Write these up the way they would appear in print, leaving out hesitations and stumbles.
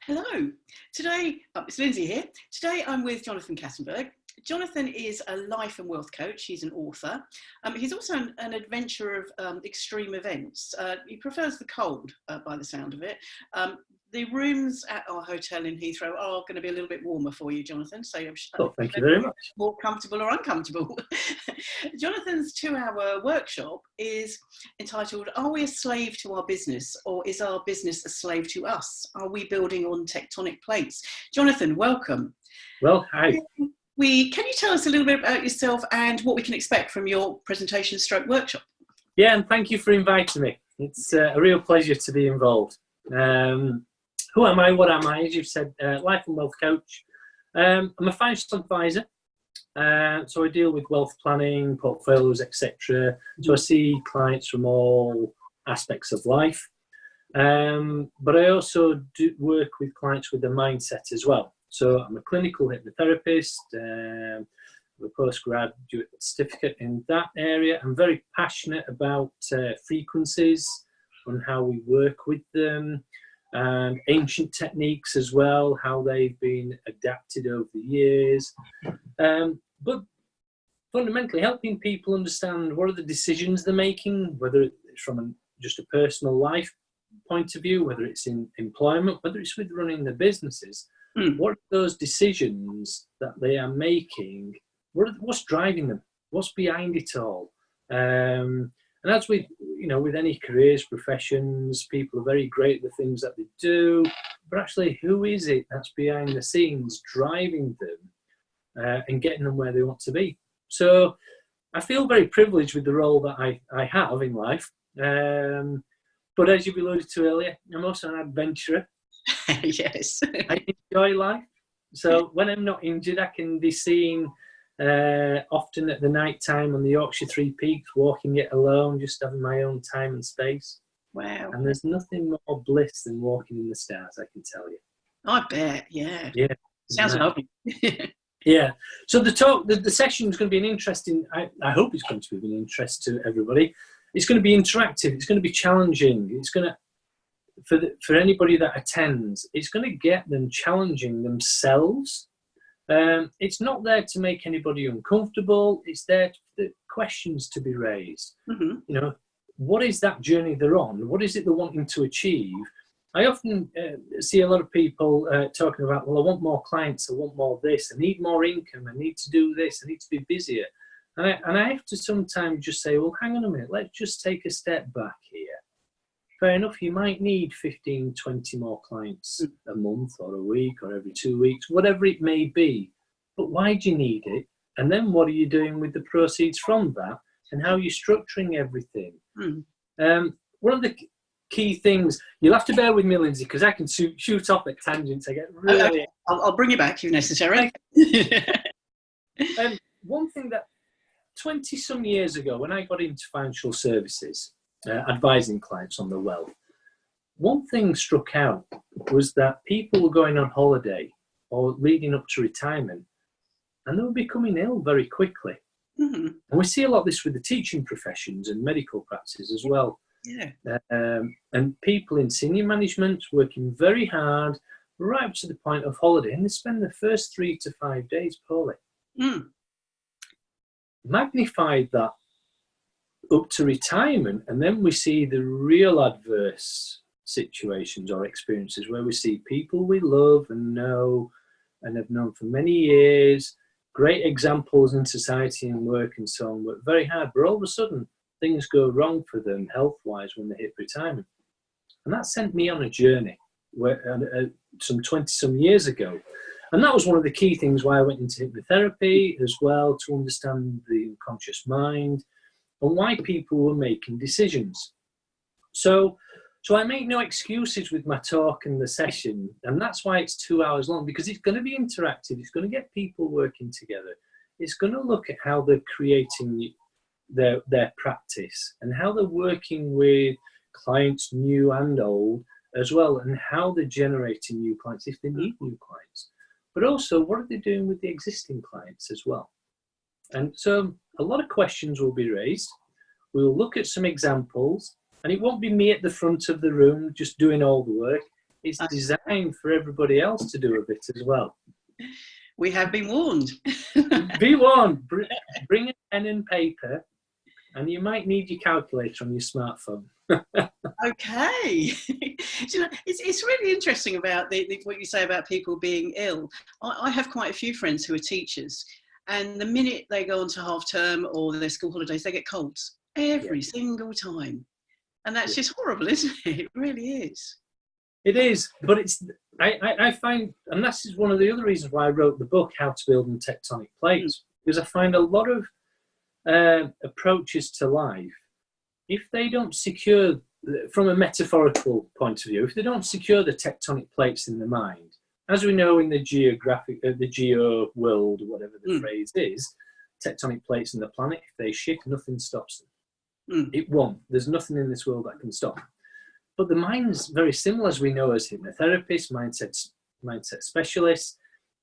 Hello. Today, it's Lindsay here. Today I'm with Jonathan Kattenburg. Jonathan is a life and wealth coach. He's an author. He's also an adventurer of extreme events. He prefers the cold, by the sound of it. The rooms at our hotel in Heathrow are going to be a little bit warmer for you, Jonathan. So thank you very much. More comfortable or uncomfortable. Jonathan's 2-hour workshop is entitled, "Are we a slave to our business, or is our business a slave to us? Are we building on tectonic plates?" Jonathan, welcome. Well, hi. Can you tell us a little bit about yourself and what we can expect from your presentation stroke workshop? Yeah, and thank you for inviting me. It's a real pleasure to be involved. Who am I? What am I? As you've said, life and wealth coach. I'm a financial advisor. So I deal with wealth planning, portfolios, etc. So I see clients from all aspects of life. But I also do work with clients with the mindset as well. So I'm a clinical hypnotherapist, with a postgraduate certificate in that area. I'm very passionate about frequencies and how we work with them, and ancient techniques as well, how they've been adapted over the years. But fundamentally helping people understand what are the decisions they're making, whether it's from just a personal life point of view, whether it's in employment, whether it's with running their businesses. What are those decisions that they are making? What's driving them? What's behind it all? And as with any careers, professions, people are very great at the things that they do, but actually, who is it that's behind the scenes driving them and getting them where they want to be? So I feel very privileged with the role that I have in life. But as you've alluded to earlier, I'm also an adventurer. Yes. I enjoy life. So when I'm not injured, I can be seen often at the night time on the Yorkshire Three Peaks, walking it alone, just having my own time and space. Wow. And there's nothing more bliss than walking in the stars, I can tell you. I bet, yeah. Yeah. Sounds lovely. Yeah. So the session is going to be an interesting, I hope it's going to be of an interest to everybody. It's going to be interactive. It's going to be challenging. It's going to, for anybody that attends, it's going to get them challenging themselves. It's not there to make anybody uncomfortable. It's there for the questions to be raised. Mm-hmm. What is that journey they're on? What is it they're wanting to achieve? I often see a lot of people talking about, well, I want more clients, I want more this, I need more income, I need to do this, I need to be busier. And I have to sometimes just say, well, hang on a minute, let's just take a step back here. Fair enough, you might need 15, 20 more clients a month or a week or every 2 weeks, whatever it may be. But why do you need it? And then what are you doing with the proceeds from that? And how are you structuring everything? One of the key things, you'll have to bear with me, Lindsay, because I can shoot off at tangents. I get really... I'll bring you back if necessary. One thing that 20-some years ago, when I got into financial services, advising clients on their wealth, one thing struck out was that people were going on holiday or leading up to retirement, and they were becoming ill very quickly. Mm-hmm. And we see a lot of this with the teaching professions and medical practices as well. Yeah. And people in senior management working very hard right up to the point of holiday, and they spend the first 3 to 5 days poorly. Magnified that up to retirement, and then we see the real adverse situations or experiences where we see people we love and know and have known for many years, great examples in society and work and so on, work very hard, but all of a sudden things go wrong for them health-wise when they hit retirement. And that sent me on a journey some 20-some years ago. And that was one of the key things why I went into hypnotherapy as well, to understand the unconscious mind and why people were making decisions. So I make no excuses with my talk and the session, and that's why it's 2 hours long, because it's going to be interactive. It's going to get people working together. It's going to look at how they're creating their practice and how they're working with clients new and old as well, and how they're generating new clients if they need new clients. But also, what are they doing with the existing clients as well? And so a lot of questions will be raised. We'll look at some examples, and it won't be me at the front of the room just doing all the work. it's designed for everybody else to do a bit as well. We have been warned. Be warned. Bring a pen and paper, and you might need your calculator on your smartphone. Okay. It's really interesting about what you say about people being ill. I have quite a few friends who are teachers, and the minute they go on to half term or their school holidays, they get colds every single time. And that's just horrible, isn't it? It really is. It is, but I find, and this is one of the other reasons why I wrote the book, How to Build Tectonic Plates, because I find a lot of approaches to life, if they don't secure, from a metaphorical point of view, if they don't secure the tectonic plates in the mind, as we know in the the geo world, whatever the phrase is, tectonic plates in the planet, if they shift, nothing stops them. It won't. There's nothing in this world that can stop. But the mind's very similar, as we know, as hypnotherapists, mindset specialists.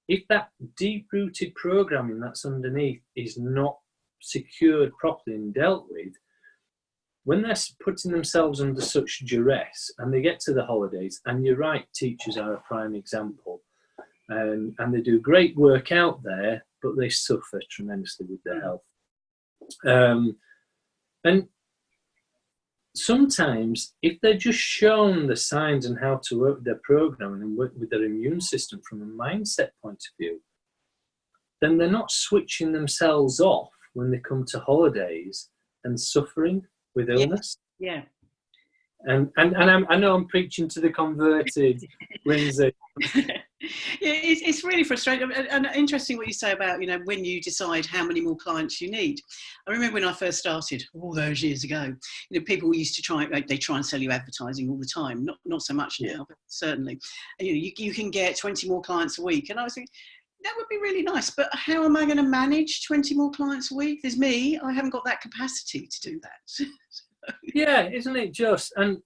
If that deep-rooted programming that's underneath is not secured properly and dealt with, when they're putting themselves under such duress and they get to the holidays, and you're right, teachers are a prime example, and they do great work out there, but they suffer tremendously with their health. And sometimes, if they're just shown the signs and how to work with their programming and work with their immune system from a mindset point of view, then they're not switching themselves off when they come to holidays and suffering with illness. Yeah. And I know I'm preaching to the converted, Lindsay. It's really frustrating and interesting what you say about, when you decide how many more clients you need. I remember when I first started all those years ago, people used to try and sell you advertising all the time. Not so much now, but certainly. You can get 20 more clients a week. And I was thinking, that would be really nice, but how am I going to manage 20 more clients a week? There's me. I haven't got that capacity to do that. Yeah, isn't it just? And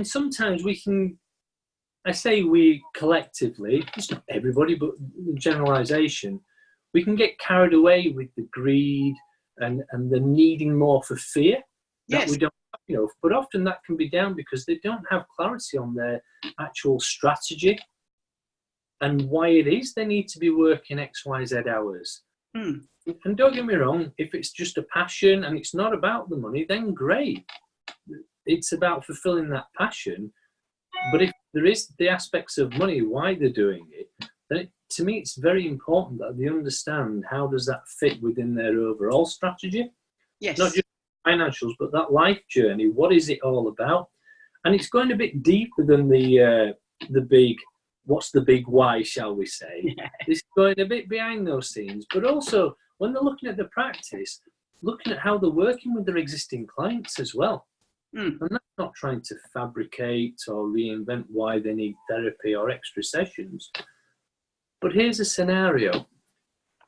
sometimes we can, I say we collectively, just not everybody, but generalisation, we can get carried away with the greed and the needing more for fear that we don't have, but often that can be down because they don't have clarity on their actual strategy and why it is they need to be working X, Y, Z hours. And don't get me wrong, if it's just a passion and it's not about the money, then great. It's about fulfilling that passion. But if there is the aspects of money, why they're doing it, then to me it's very important that they understand how does that fit within their overall strategy. Yes. Not just financials, but that life journey. What is it all about? And it's going a bit deeper than the big, what's the big why, shall we say. Yeah. It's going a bit behind those scenes, but also when they're looking at the practice, looking at how they're working with their existing clients as well. And that's not trying to fabricate or reinvent why they need therapy or extra sessions. But here's a scenario.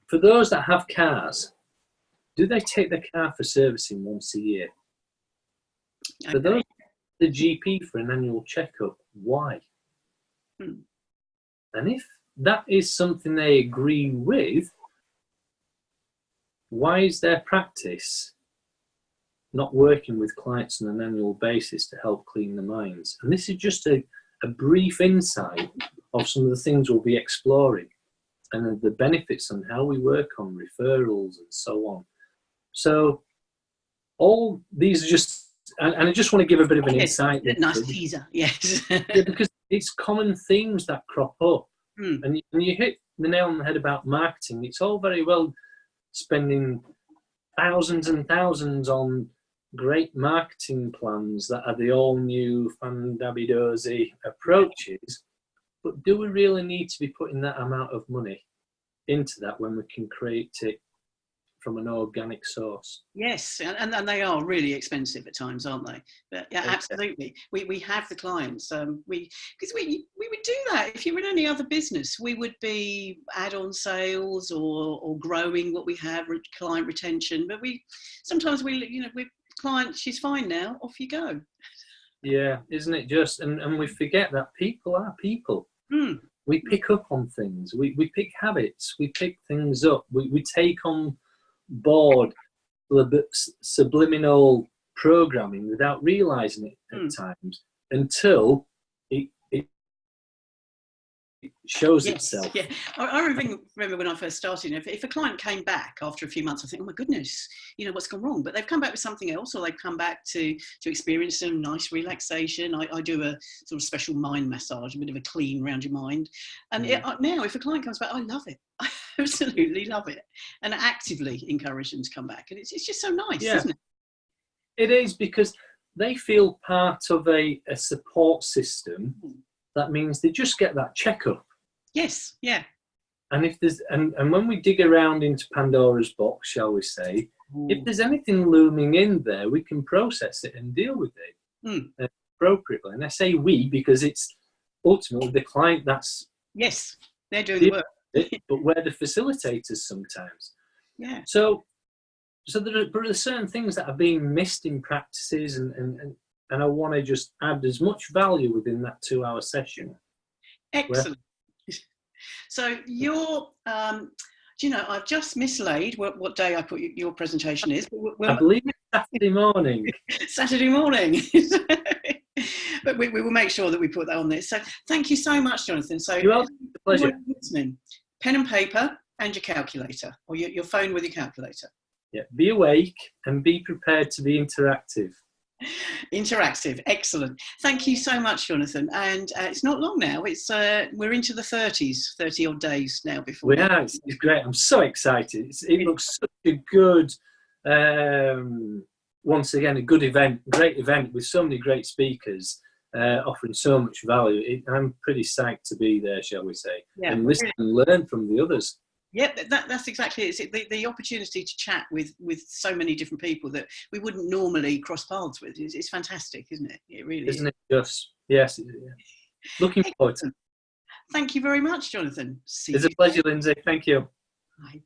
For those that have cars, do they take their car for servicing once a year? Okay. For those, the GP for an annual checkup, why? And if that is something they agree with, why is their practice not working with clients on an annual basis to help clean the minds? And this is just a brief insight of some of the things we'll be exploring and the benefits on how we work on referrals and so on. So all these are just, and I just want to give a bit of an insight. Nice teaser, yes. Yeah, because it's common themes that crop up. And you hit the nail on the head about marketing. It's all very well spending thousands and thousands on great marketing plans that are the all new fandabidozy approaches, but do we really need to be putting that amount of money into that when we can create it from an organic source? Yes, and they are really expensive at times, aren't they? But yeah, absolutely. We have the clients. Because we would do that if you were in any other business. We would be add-on sales or growing what we have, client retention. But sometimes we client, she's fine now, off you go. Yeah, isn't it just? And we forget that people are people. We pick up on things. We pick habits. We pick things up. We take on board subliminal programming without realizing it at times until it shows Yes, itself. yeah. I remember when I first started, if a client came back after a few months, I think, oh my goodness, what's gone wrong? But they've come back with something else, or they've come back to experience some nice relaxation. I do a sort of special mind massage, a bit of a clean around your mind. And now if a client comes back, I love it. I absolutely love it. And actively encourage them to come back. And it's just so nice, isn't it? It is, because they feel part of a support system. That means they just get that checkup. Yes, yeah. And if there's and when we dig around into Pandora's box, shall we say, if there's anything looming in there, we can process it and deal with it appropriately. And I say we because it's ultimately the client that's they're doing the work. But we're the facilitators sometimes. Yeah. So there are certain things that are being missed in practices, and I want to just add as much value within that 2-hour session. Excellent. So you're, I've just mislaid what day I put your presentation is. But I believe it's Saturday morning. Saturday morning. But we will make sure that we put that on there. So thank you so much, Jonathan. So you're welcome. Pleasure. Listening, pen and paper and your calculator, or your phone with your calculator. Yeah, be awake and be prepared to be interactive. Interactive, excellent. Thank you so much, Jonathan. And it's not long now. It's we're into the 30 odd days now before. We are. It's great. I'm so excited. It looks such a good. Once again, a good event, great event with so many great speakers offering so much value. I'm pretty psyched to be there, shall we say, and listen and learn from the others. Yep, that's exactly it. It's the opportunity to chat with so many different people that we wouldn't normally cross paths with. It's fantastic, isn't it? It really isn't it just? Yes. Looking forward to it. Thank you very much, Jonathan. It's a pleasure, Lindsay. Thank you. Bye.